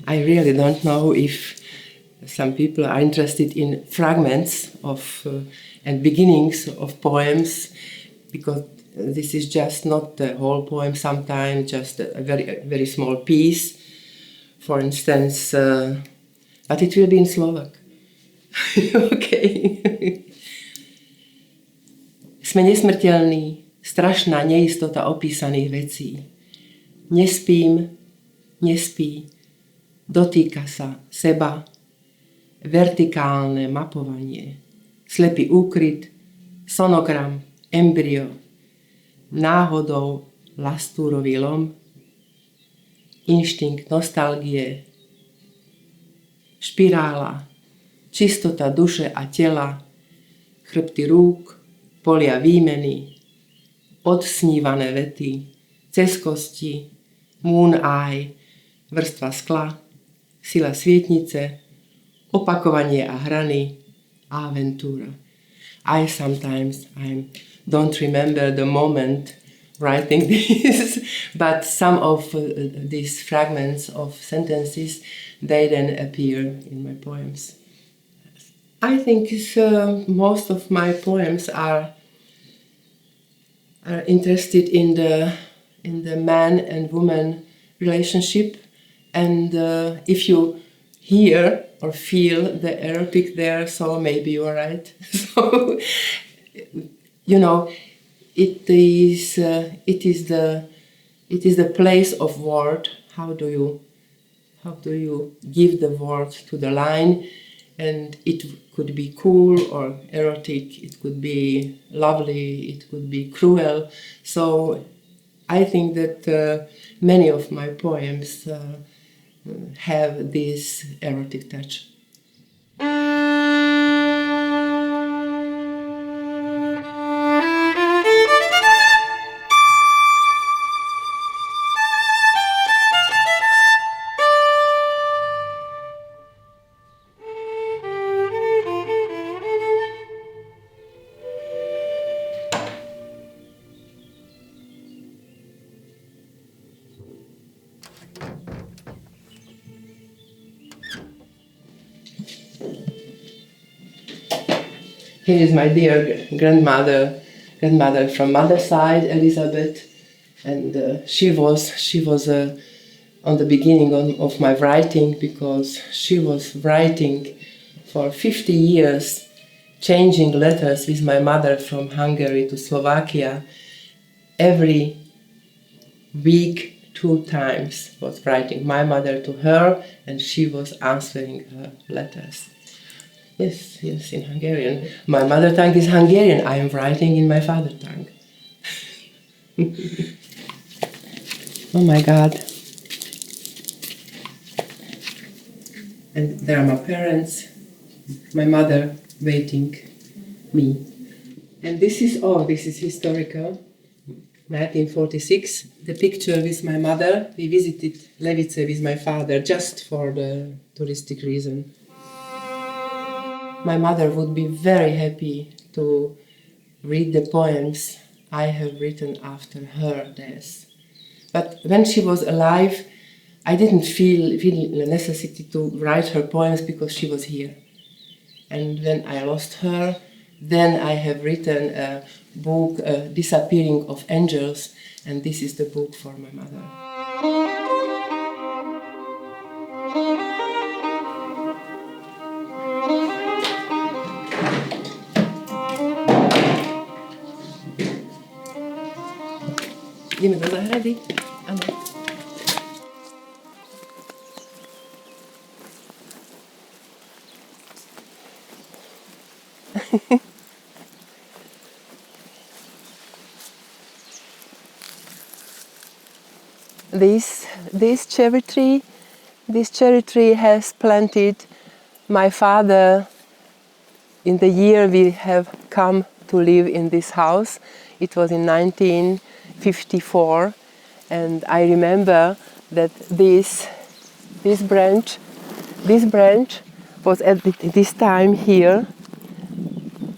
I really don't know if some people are interested in fragments of and beginnings of poems, because this is just not the whole poem, sometimes just a very small piece. For instance, but it will be in Slovak. Okay. Sme nesmrteľní, strašná neistota opísaných vecí. Nespím, nespí, dotýka sa seba, vertikálne mapovanie, slepý úkryt, sonogram, embryo, náhodou lastúrový lom, inštinkt nostalgie, špirála, čistota duše a tela, chrbty rúk, polia výmeny, odsnívané vety, cez kosti, moon eye, vrstva skla, sila svietnice, opakovanie a hrany, aventúra. I sometimes don't remember the moment writing this, but some of these fragments of sentences, they then appear in my poems. I think most of my poems are interested in the man and woman relationship, and if you hear or feel the erotic there, so maybe you are right. So, you know, it is the place of word. How do you give the word to the line? And it could be cool or erotic, it could be lovely, it could be cruel. So I think that many of my poems have this erotic touch. Here is my dear grandmother from mother's side, Elizabeth, and she was on the beginning of my writing, because she was writing for 50 years, changing letters with my mother from Hungary to Slovakia. Every week, 2 times was writing my mother to her, and she was answering her letters. Yes, in Hungarian. My mother tongue is Hungarian. I am writing in my father tongue. Oh my God. And there are my parents, my mother waiting me. And this is historical. 1946, the picture with my mother. We visited Levice with my father just for the touristic reason. My mother would be very happy to read the poems I have written after her death. But when she was alive, I didn't feel the necessity to write her poems because she was here. And when I lost her, then I have written a book, Disappearing of Angels, and this is the book for my mother. Ideme do zahrady? Áno. This cherry tree has planted my father in the year we have come to live in this house. It was in 1954, and I remember that this branch was at this time here,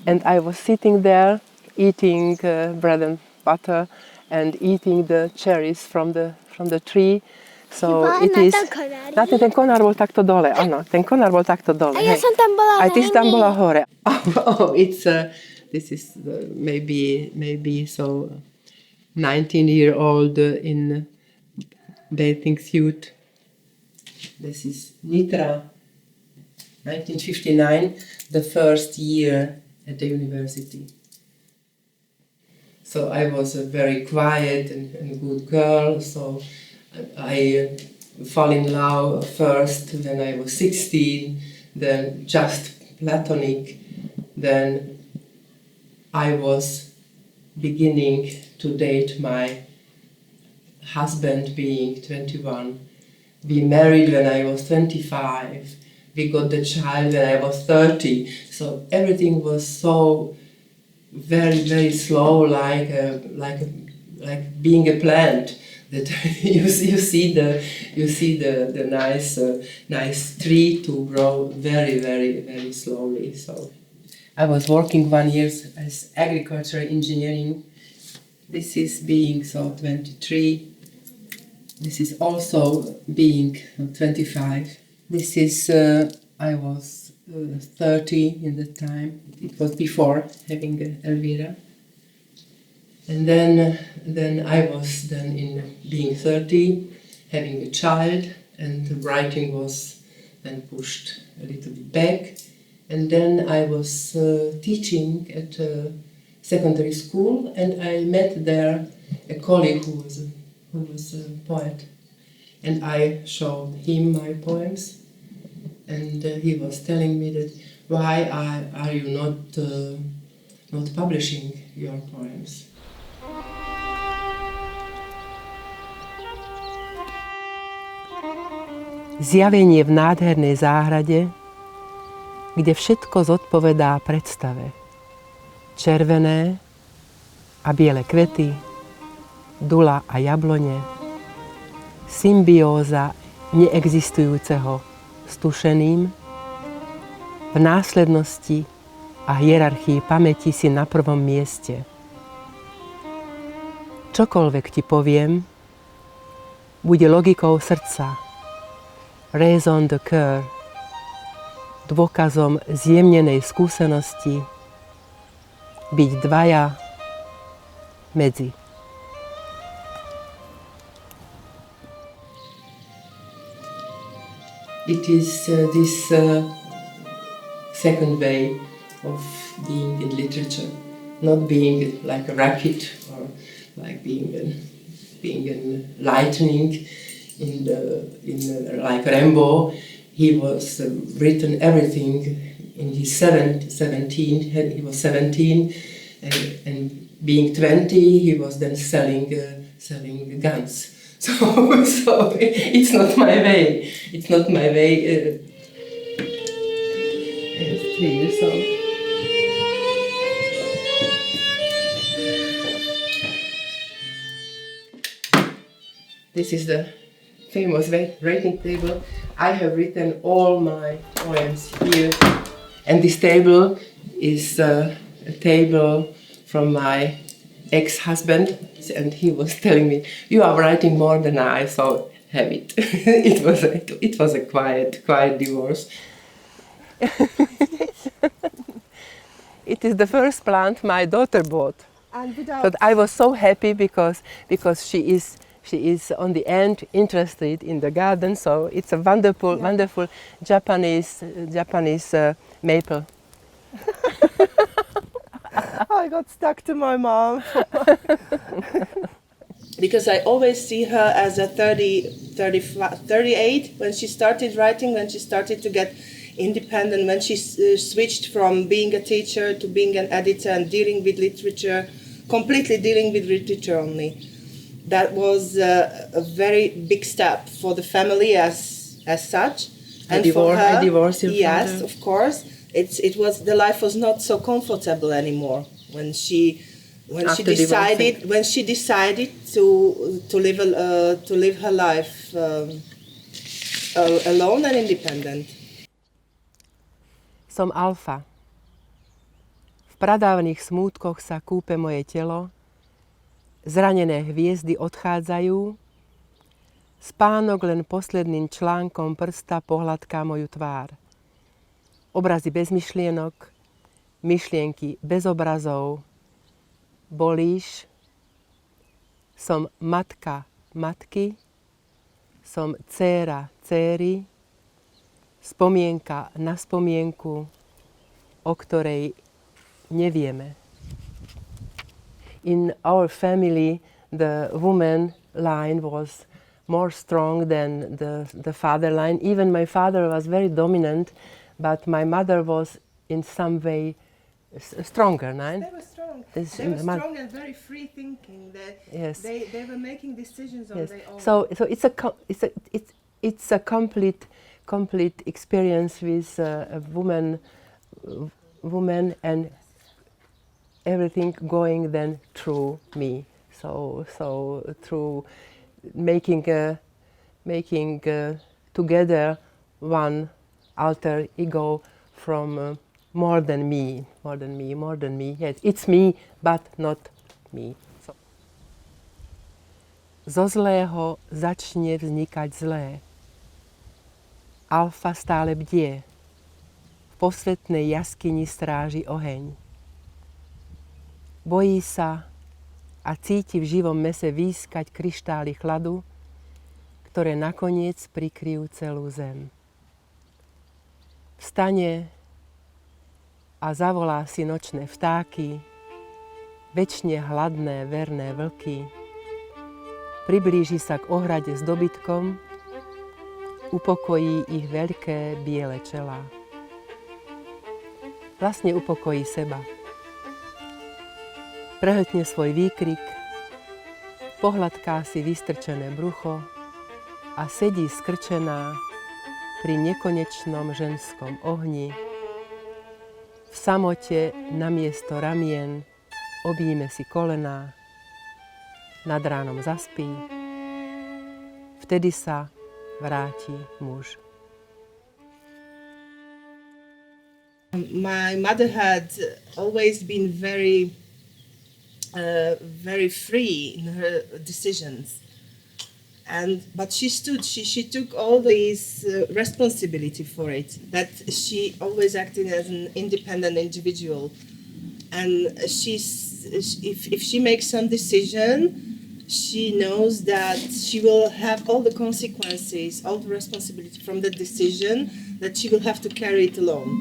and I was sitting there eating bread and butter and eating the cherries from the tree. So it is... Ten konár bol takto dole, áno. Ten konár bol takto dole. A ja som tam bola Aj ty si tam bola hore. Oh, this is maybe so 19-year-old in bathing suit. This is Nitra, 1959, the first year at the university. So I was a very quiet and good girl, so I fell in love first when I was 16, then just platonic, then I was beginning to date my husband being 21. We married when I was 25. We got the child when I was 30. So everything was so very, very slow, like being a plant. That you see the nice tree to grow very, very, very slowly. So I was working 1 year as agricultural engineering. This is being so 23. This is also being 25. This is I was 30 in the time. It was before having Elvira. And then I was then in being 30, having a child, and the writing was then pushed a little bit back. And then I was teaching at a secondary school, and I met there a colleague who was a poet. And I showed him my poems, and he was telling me that why are you not publishing your poems? Zjavenie v nádhernej záhrade, kde všetko zodpovedá predstave. Červené a biele kvety, dula a jablone, symbióza neexistujúceho s tušeným, v následnosti a hierarchii pamäti si na prvom mieste. Čokoľvek ti poviem, bude logikou srdca, raison de cœur, dôkazom zjemnenej skúsenosti, byť dvaja medzi. It is this second way of being in literature, not being like a racket or like being lightning in like Rambo. He was written everything in his 17. He was 17, and being 20, he was then selling guns. So it's not my way. It's not my way. 3 years old. This is the famous writing table. I have written all my poems here, and this table is a table from my ex-husband, and he was telling me, "You are writing more than I, so have it." It was a quiet divorce. It is the first plant my daughter bought. But I was so happy because she is on the end interested in the garden, so it's a wonderful Japanese maple. I got stuck to my mom. Because I always see her as a 38 when she started writing, when she started to get independent, when she switched from being a teacher to being an editor and dealing with literature, completely dealing with literature only. That was a very big step for the family as such. And for her, I divorced your yes, father. of course. The life was not so comfortable anymore when she decided to live her life alone and independent. Som alfa. V pradávnych smútkoch sa kúpe moje telo, zranené hviezdy odchádzajú Spánok len posledným článkom prsta pohľadká moju tvár. Obrazy bez myšlienok, myšlienky bez obrazov. Bolíš, som matka matky, som dcéra dcéry, spomienka na spomienku, o ktorej nevieme. In our family, the woman line was more strong than the father line. Even my father was very dominant, but my mother was in some way stronger, no? They were strong. They were strong and very free thinking. Yes. They were making decisions on Yes. their own. So it's a complete experience with a woman and everything going then through me. So through making together one alter ego from more than me. Yes, it's me, but not me. So. Zo zlého začne vznikať zlé. Alfa stále bdie. V posvetnej jaskyni stráži oheň. Bojí sa a cíti v živom mese výskať kryštály chladu, ktoré nakoniec prikryjú celú zem. Vstane a zavolá si nočné vtáky, večne hladné verné vlky, priblíži sa k ohrade s dobytkom, upokojí ich veľké biele čelá. Vlastne upokojí seba. Prehltne svoj výkrik, pohľadká si vystrčené brucho a sedí skrčená pri nekonečnom ženskom ohni. V samote namiesto ramien objíme si kolená, nad ránom zaspí, vtedy sa vráti muž. My mother had always been very free in her decisions, but she took all these responsibility for it. That she always acted as an independent individual, and if she makes some decision, she knows that she will have all the consequences, all the responsibility from the decision, that she will have to carry it alone.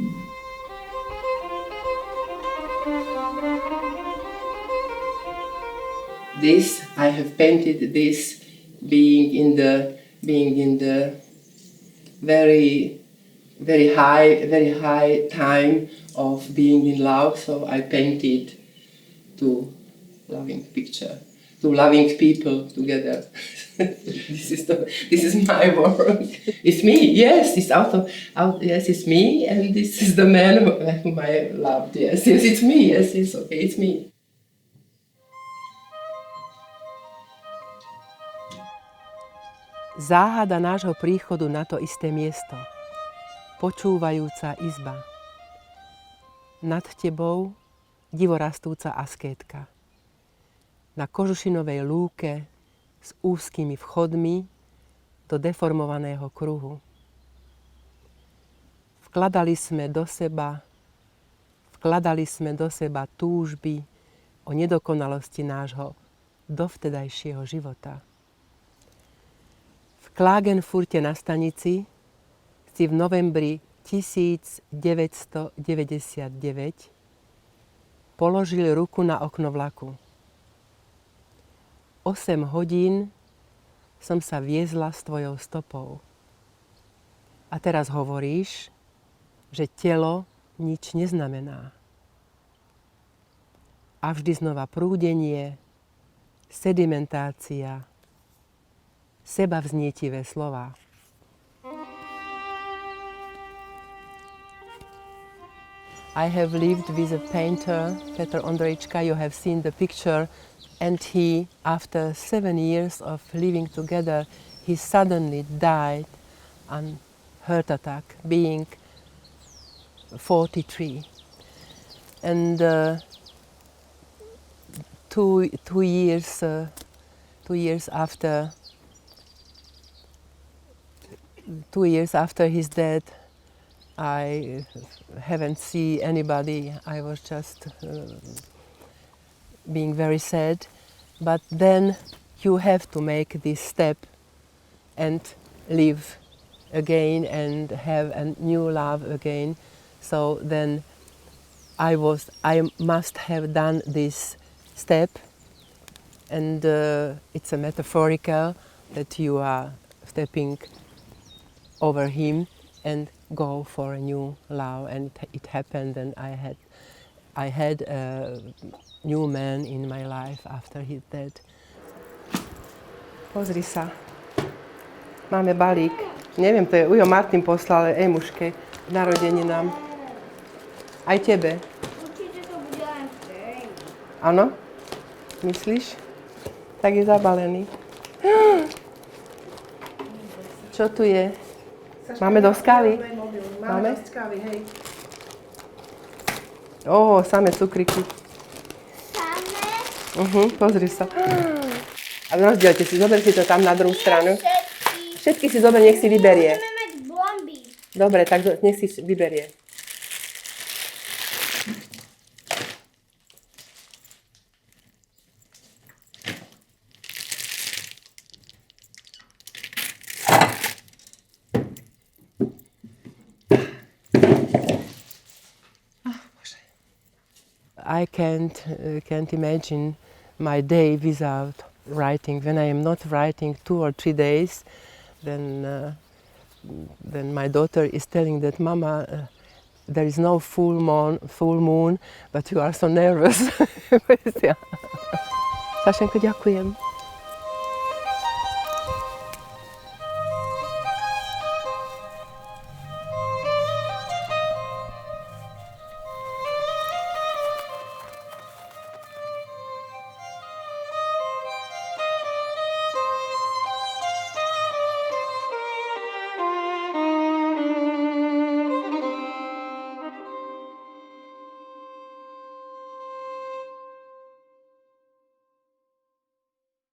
This I have painted this being in the very high time of being in love. So I painted two loving picture, two loving people together. This is my work. It's me. Yes, it's yes, it's me, and this is the man whom I loved. Yes, it's me. Yes, it's okay. It's me. Záhada nášho príchodu na to isté miesto. Počúvajúca izba. Nad tebou divorastúca askétka. Na kožušinovej lúke s úzkými vchodmi do deformovaného kruhu. Vkladali sme do seba túžby o nedokonalosti nášho dovtedajšieho života. V Klagenfurte na stanici si v novembri 1999 položil ruku na okno vlaku. 8 hodín som sa viezla s tvojou stopou. A teraz hovoríš, že telo nič neznamená. A vždy znova prúdenie, sedimentácia, sebavznietivé slová. I have lived with a painter, Petr Ondrejčka. You have seen the picture, and he, after 7 years of living together, he suddenly died on heart attack, being 43. And 2 years after 2 years after his death, I haven't seen anybody. I was just being very sad. But then you have to make this step and live again and have a new love again. So then I must have done this step, and it's a metaphorical that you are stepping over him and go for a new love, and it happened, and I had a new man in my life after his death. Pozri sa. Máme balík. Neviem, to je Ujo Martin poslal Emuške k narodeninám. Aj tebe. Určite to bude len stejné. Áno? Myslíš? Tak je zabalený. Čo tu je? Máme dosť kávy? Máme dosť kávy, hej. Ó, samé cukriky. Samé? Pozri sa. A rozdielte si, zober si to tam na druhú stranu. Všetky. Všetky si zober, nech si vyberie. Budeme mať bomby. Dobre, tak nech si vyberie. I can't imagine my day without writing. When I am not writing 2 or 3 days, then my daughter is telling that, Mama, there is no full moon, but you are so nervous. Sašenko, ďakujem.